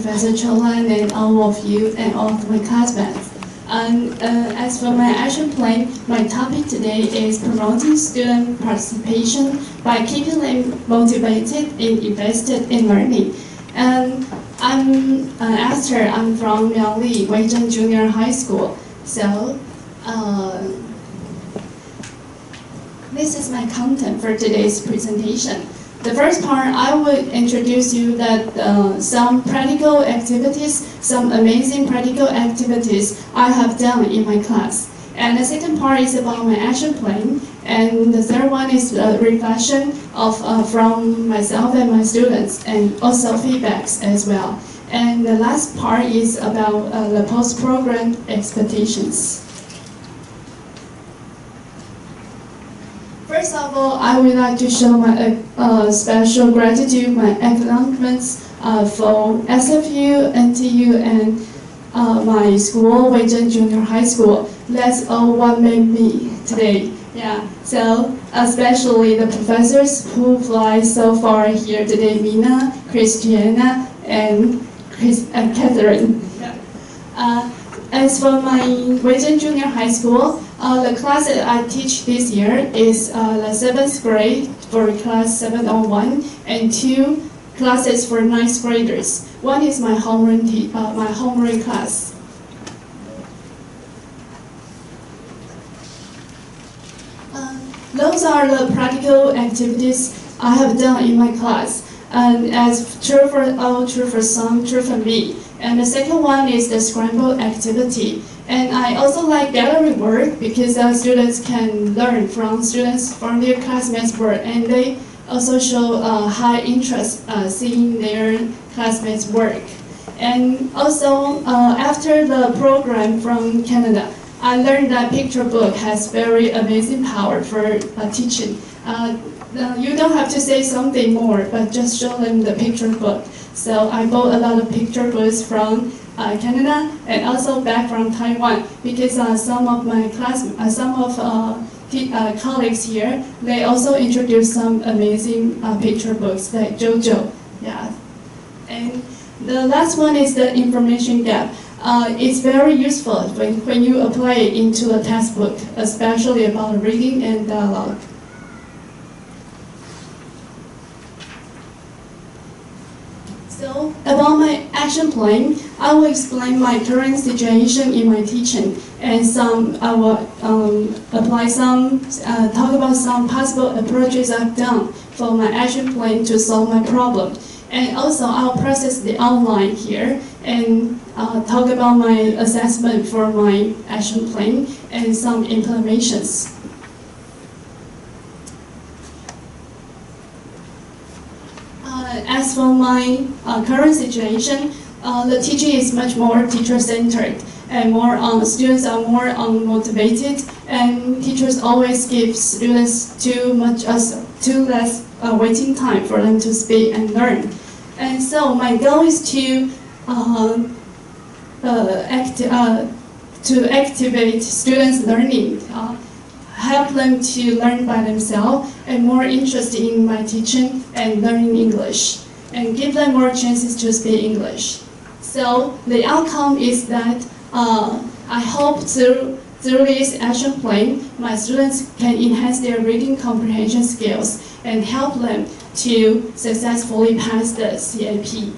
Professor Cholan and all of you and all of my classmates. And as for my action plan, my topic today is promoting student participation by keeping them motivated and invested in learning. And I'm Esther. I'm from苗栗Wei-Zhen Junior High School. So this is my content for today's presentation. The first part, I would introduce you that some practical activities, some amazing practical activities I have done in my class. And the second part is about my action plan. And the third one is a reflection of from myself and my students, and also feedbacks as well. And the last part is about the post-program expectations. First of all, I would like to show my special gratitude, my acknowledgements for SFU, NTU, and my school, Wei-Zhen Junior High School. That's all what made me today. Yeah, so especially the professors who fly so far here today, Mina, Christiana, and Catherine. Yeah. As for my Wei-Zhen Junior High School, the class that I teach this year is the 7th grade for class 701 and 2 classes for 9th graders. One is my homeroom class. Those are the practical activities I have done in my class. And as true for all, true for some, true for me. And the second one is the scramble activity. And I also like gallery work because students can learn from their classmates' work, and they also show high interest seeing their classmates' work. And also after the program from Canada, I learned that picture book has very amazing power for teaching. You don't have to say something more, but just show them the picture book. So I bought a lot of picture books from Canada and also back from Taiwan, because some of my colleagues here, they also introduced some amazing picture books like JoJo. Yeah. And the last one is the information gap. It's very useful when you apply it into a textbook, especially about reading and dialogue. So, about my action plan, I will explain my current situation in my teaching, and I will talk about some possible approaches I've done for my action plan to solve my problem. And also, I'll process the outline here and talk about my assessment for my action plan and some implementations. As for my current situation, the teaching is much more teacher-centered, and students are more motivated, and teachers always give students too less waiting time for them to speak and learn. And so my goal is to activate students' learning, help them to learn by themselves, and more interested in my teaching and learning English, and give them more chances to speak English. So the outcome is that I hope through this action plan, my students can enhance their reading comprehension skills and help them to successfully pass the CAP.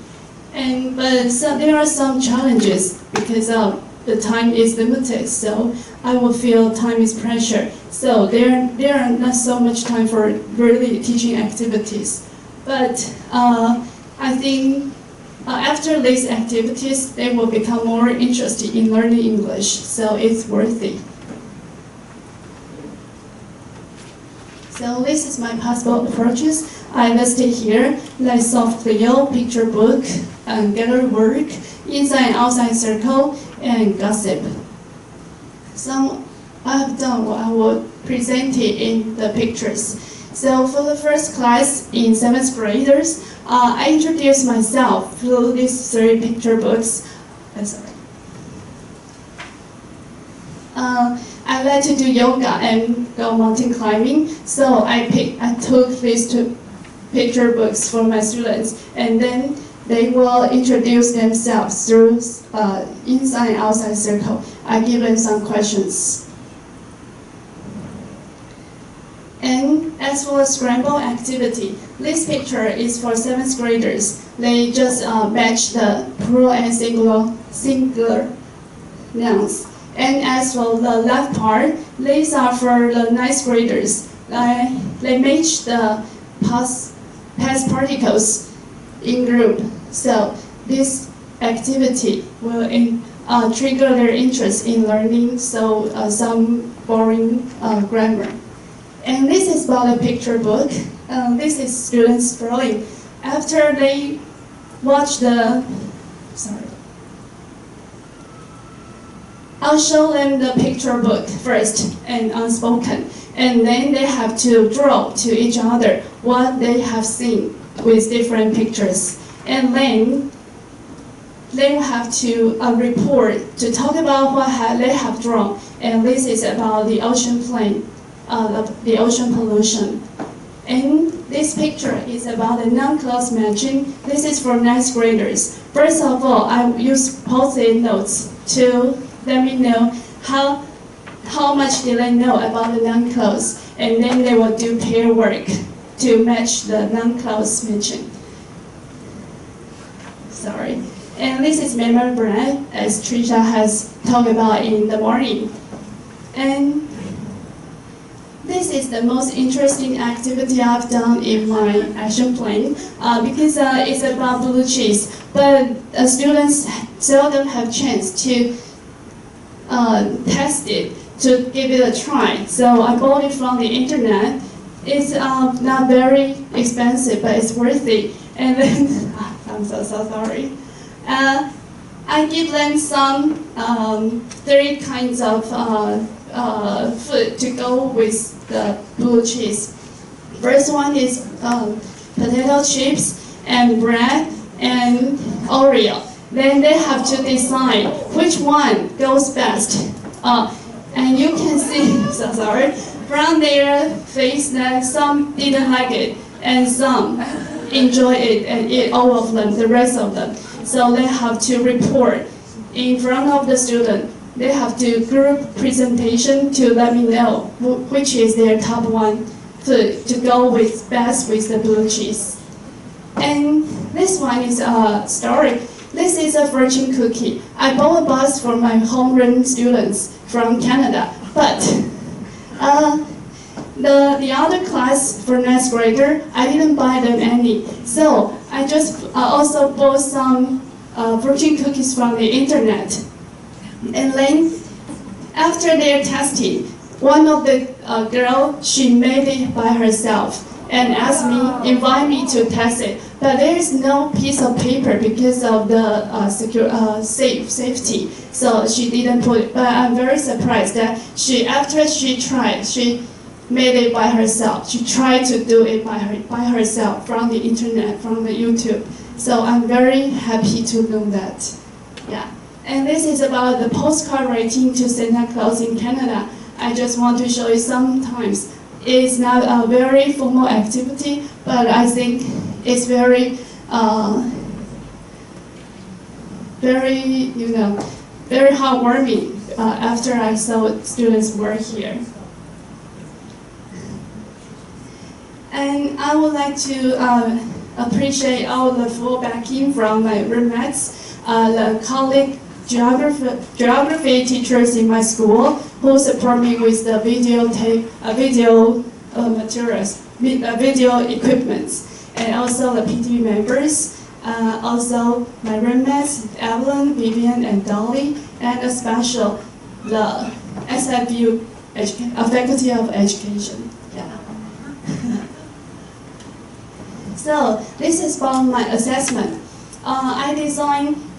But there are some challenges because the time is limited, so I will feel time is pressure. So there are not so much time for really teaching activities. But I think after these activities, they will become more interested in learning English, so it's worthy. So this is my possible approaches. I listed here, like soft Clio, picture book, and gallery work, inside and outside circle, and gossip. So I have done what I will present it in the pictures. So for the first class in 7th graders, I introduced myself through these 3 picture books. I like to do yoga and go mountain climbing, so I took these 2 picture books for my students, and then they will introduce themselves through inside and outside circle. I give them some questions. And as for scramble activity, this picture is for 7th graders. They just match the plural and singular nouns. And as for the left part, these are for the 9th graders. They match the past particles in group. So this activity will trigger their interest in learning some boring grammar. And this is about a picture book. This is students' drawing. After they watch I'll show them the picture book first and unspoken. And then they have to draw to each other what they have seen with different pictures. And then they will have to report to talk about what they have drawn. And this is about the ocean plane. The ocean pollution. And this picture is about the non-class matching. This is for 9th graders. First of all, I use post-it notes to let me know how much did they know about the non-class, and then they will do pair work to match the non-class matching. Sorry. And this is memory bread, as Trisha has talked about in the morning. And this is the most interesting activity I've done in my action plan because it's about blue cheese. But students seldom have chance to test it, to give it a try. So I bought it from the internet. It's not very expensive, but it's worth it. And then, I'm so sorry. I give them some 3 kinds of food to go with the blue cheese. First one is potato chips and bread and Oreo. Then they have to decide which one goes best. And you can see, so sorry, from their face that some didn't like it and some enjoy it and eat all of them, the rest of them. So they have to report in front of the student. They have to group presentation to let me know which is their top one food to go with best with the blue cheese. And this one is a story. This is a fortune cookie. I bought a box for my homegrown students from Canada, but the other class for 9th grader, I didn't buy them any. So I just also bought some fortune cookies from the internet. And then after their testing, one of the girl, she made it by herself and asked me, invite me to test it. But there is no piece of paper because of the safety. So she didn't put it. But I'm very surprised that after she tried, she made it by herself. She tried to do it by herself from the internet, from the YouTube. So I'm very happy to know that. Yeah. And this is about the postcard writing to Santa Claus in Canada. I just want to show you sometimes. It's not a very formal activity, but I think it's very heartwarming after I saw students work here. And I would like to appreciate all the full backing from my roommates, the colleague geography teachers in my school who support me with the video materials, video equipments, and also the PT members, also my roommates, Evelyn, Vivian, and Dolly, and especially the SFU Faculty of Education. Yeah. So this is about my assessment.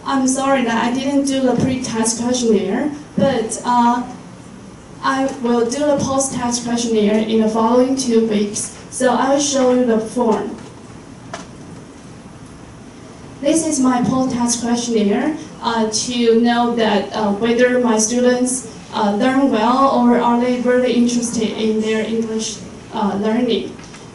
I'm sorry that I didn't do the pre-test questionnaire, but I will do the post-test questionnaire in the following 2 weeks. So I will show you the form. This is my post-test questionnaire to know that whether my students learn well or are they really interested in their English learning.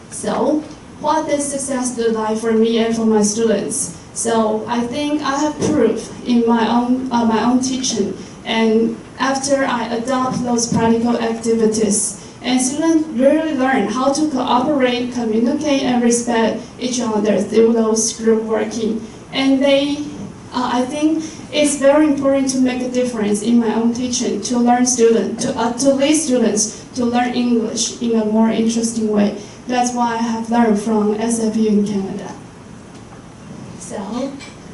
So what does success look like for me and for my students? So I think I have proof in my own teaching, and after I adopt those practical activities, and students really learn how to cooperate, communicate, and respect each other through those group working. And I think it's very important to make a difference in my own teaching to lead students to learn English in a more interesting way. That's what I have learned from SFU in Canada. So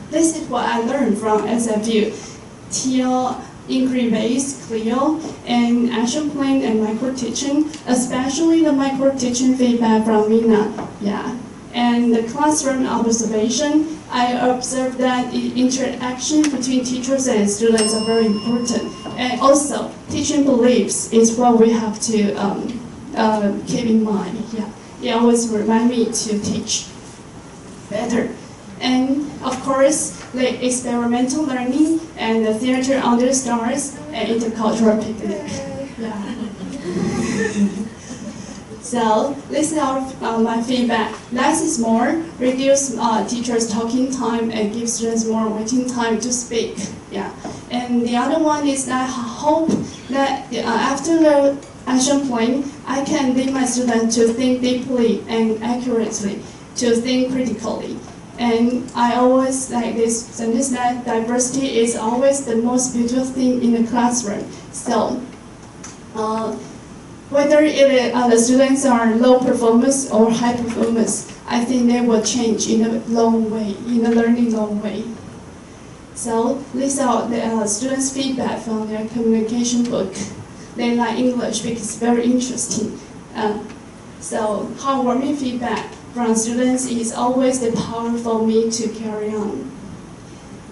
this is what I learned from SFU. TL, inquiry-based, CLIO, and action plan and micro-teaching, especially the micro-teaching feedback from Mina. Yeah. And the classroom observation, I observed that the interaction between teachers and students are very important. And also, teaching beliefs is what we have to keep in mind. Yeah. It always reminds me to teach better. And of course, the experimental learning and the theater under stars and intercultural picnic. Yeah. So this is my feedback. Less is more. Reduce teachers' talking time and give students more waiting time to speak. Yeah. And the other one is that I hope that after the action plan, I can lead my students to think deeply and accurately, to think critically. And I always like this sentence that diversity is always the most beautiful thing in the classroom. So whether the students are low performers or high performers, I think they will change in a long way, in a learning long way. So these are the students' feedback from their communication book. They like English because it's very interesting. So heartwarming feedback from students is always the power for me to carry on.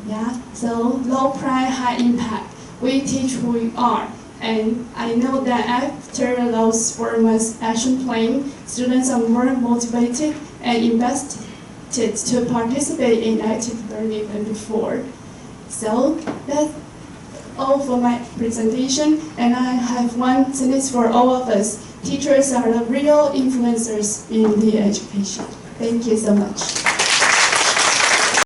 Yeah, so low pride, high impact. We teach who we are. And I know that after those 4 months action plan, students are more motivated and invested to participate in active learning than before. So that's all for my presentation. And I have one sentence for all of us. Teachers are the real influencers in the education. Thank you so much.